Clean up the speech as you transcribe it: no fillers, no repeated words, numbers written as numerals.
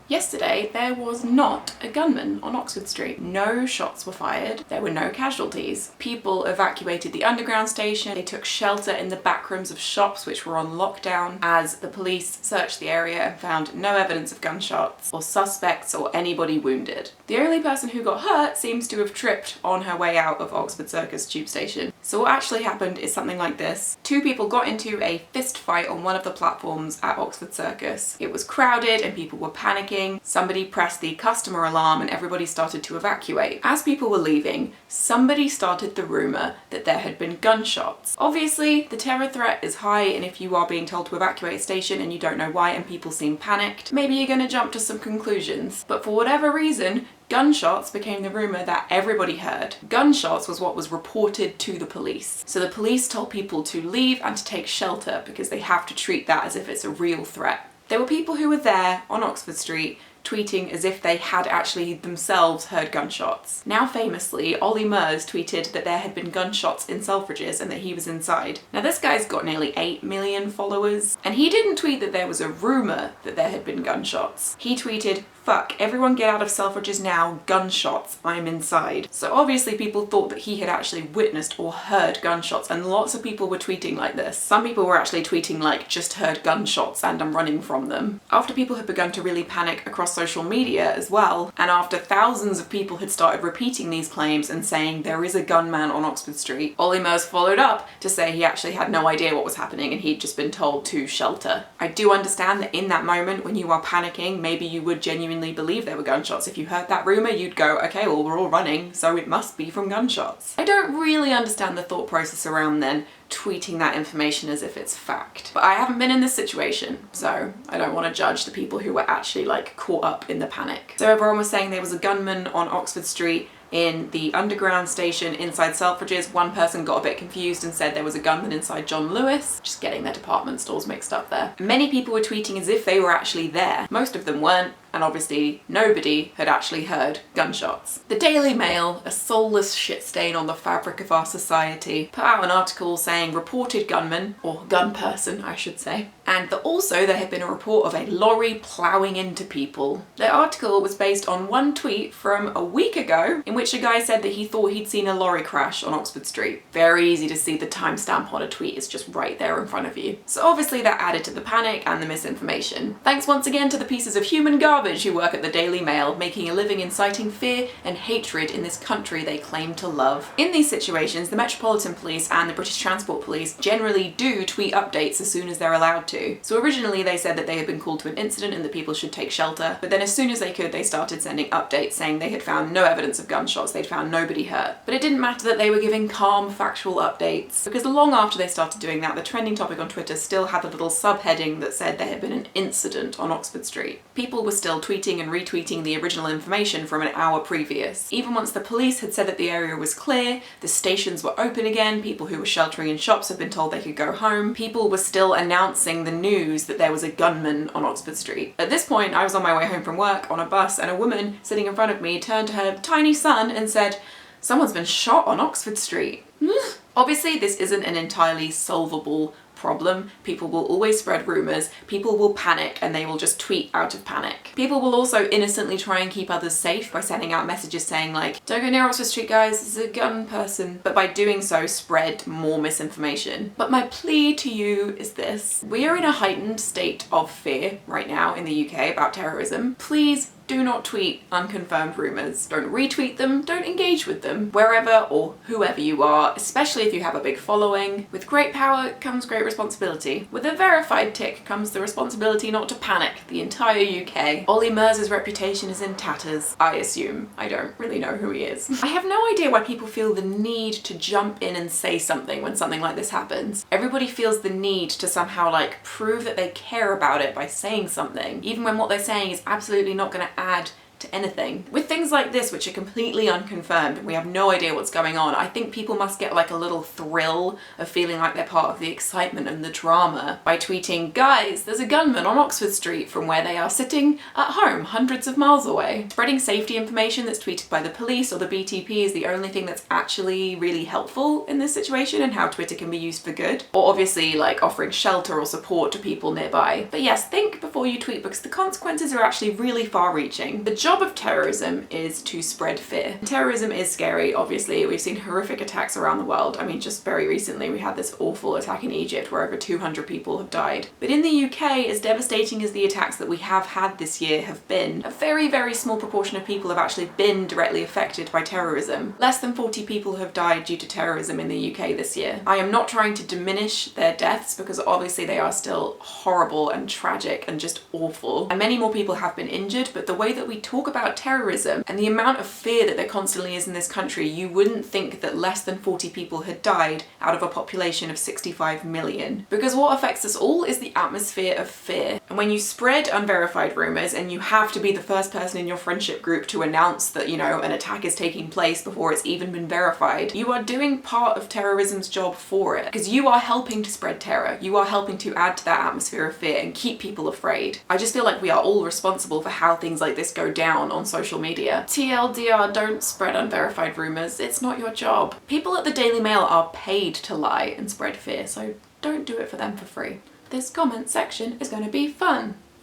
Yesterday, there was not a gunman on Oxford Street. No shots were fired. There were no casualties. People evacuated the underground station. They took shelter in the back rooms of shops which were on lockdown as the police searched the area and found no evidence of gunshots or suspects or anybody wounded. The only person who got hurt seems to have tripped on her way out of Oxford Circus tube station. So what actually happened is something like this. Two people got into a fist fight on one of the platforms at Oxford Circus. It was crowded and people were panicking. Somebody pressed the customer alarm and everybody started to evacuate. As people were leaving, somebody started the rumour that there had been gunshots. Obviously, the terror threat is high, and if you are being told to evacuate a station and you don't know why and people seem panicked, maybe you're going to jump to some conclusions. But for whatever reason, gunshots became the rumour that everybody heard. Gunshots was what was reported to the police. So the police told people to leave and to take shelter because they have to treat that as if it's a real threat. There were people who were there on Oxford Street tweeting as if they had actually themselves heard gunshots. Now famously, Ollie Murs tweeted that there had been gunshots in Selfridges and that he was inside. Now this guy's got nearly 8 million followers, and he didn't tweet that there was a rumour that there had been gunshots. He tweeted, "Fuck, everyone get out of Selfridges now, gunshots, I'm inside." So obviously people thought that he had actually witnessed or heard gunshots, and lots of people were tweeting like this. Some people were actually tweeting like, "Just heard gunshots and I'm running from them." After people had begun to really panic across social media as well, and after thousands of people had started repeating these claims and saying there is a gunman on Oxford Street, Ollie Murs followed up to say he actually had no idea what was happening and he'd just been told to shelter. I do understand that in that moment when you are panicking, maybe you would genuinely believe there were gunshots. If you heard that rumour, you'd go, okay, well, we're all running, so it must be from gunshots. I don't really understand the thought process around then tweeting that information as if it's fact. But I haven't been in this situation, so I don't want to judge the people who were actually like caught up in the panic. So everyone was saying there was a gunman on Oxford Street in the underground station inside Selfridges. One person got a bit confused and said there was a gunman inside John Lewis, just getting their department stores mixed up there. Many people were tweeting as if they were actually there. Most of them weren't, and obviously nobody had actually heard gunshots. The Daily Mail, a soulless shit stain on the fabric of our society, put out an article saying reported gunman, or gun person I should say, and that also there had been a report of a lorry ploughing into people. The article was based on one tweet from a week ago in which a guy said that he thought he'd seen a lorry crash on Oxford Street. Very easy to see the timestamp on a tweet, is just right there in front of you. So obviously that added to the panic and the misinformation. Thanks once again to the pieces of human garbage who work at the Daily Mail, making a living inciting fear and hatred in this country they claim to love. In these situations, the Metropolitan Police and the British Transport Police generally do tweet updates as soon as they're allowed to. So originally they said that they had been called to an incident and that people should take shelter, but then as soon as they could, they started sending updates saying they had found no evidence of gunshots, they'd found nobody hurt. But it didn't matter that they were giving calm, factual updates, because long after they started doing that, the trending topic on Twitter still had a little subheading that said there had been an incident on Oxford Street. People were still tweeting and retweeting the original information from an hour previous. Even once the police had said that the area was clear, the stations were open again, people who were sheltering in shops had been told they could go home, people were still announcing the news that there was a gunman on Oxford Street. At this point, I was on my way home from work on a bus and a woman sitting in front of me turned to her tiny son and said, "Someone's been shot on Oxford Street." Obviously, this isn't an entirely solvable problem. People will always spread rumours, people will panic and they will just tweet out of panic. People will also innocently try and keep others safe by sending out messages saying like, "Don't go near Oxford Street guys, there's a gun person," but by doing so spread more misinformation. But my plea to you is this: we are in a heightened state of fear right now in the UK about terrorism. Please do not tweet unconfirmed rumours. Don't retweet them, don't engage with them, wherever or whoever you are, especially if you have a big following. With great power comes great responsibility. With a verified tick comes the responsibility not to panic the entire UK. Ollie Murs' reputation is in tatters, I assume. I don't really know who he is. I have no idea why people feel the need to jump in and say something when something like this happens. Everybody feels the need to somehow like prove that they care about it by saying something, even when what they're saying is absolutely not going to add to anything. With things like this, which are completely unconfirmed and we have no idea what's going on, I think people must get like a little thrill of feeling like they're part of the excitement and the drama by tweeting, guys, there's a gunman on Oxford Street, from where they are sitting at home hundreds of miles away. Spreading safety information that's tweeted by the police or the BTP is the only thing that's actually really helpful in this situation and how Twitter can be used for good. Or obviously like offering shelter or support to people nearby. But yes, think before you tweet because the consequences are actually really far-reaching. The job of terrorism is to spread fear. Terrorism is scary, obviously. We've seen horrific attacks around the world. I mean, just very recently we had this awful attack in Egypt where over 200 people have died. But in the UK, as devastating as the attacks that we have had this year have been, a very, very small proportion of people have actually been directly affected by terrorism. Less than 40 people have died due to terrorism in the UK this year. I am not trying to diminish their deaths because obviously they are still horrible and tragic and just awful. And many more people have been injured, but the way that we talk about terrorism and the amount of fear that there constantly is in this country, you wouldn't think that less than 40 people had died out of a population of 65 million. Because what affects us all is the atmosphere of fear. And when you spread unverified rumours and you have to be the first person in your friendship group to announce that, you know, an attack is taking place before it's even been verified, you are doing part of terrorism's job for it. Because you are helping to spread terror. You are helping to add to that atmosphere of fear and keep people afraid. I just feel like we are all responsible for how things like this go down on social media. TLDR, don't spread unverified rumours. It's not your job. People at the Daily Mail are paid to lie and spread fear, so don't do it for them for free. This comment section is going to be fun.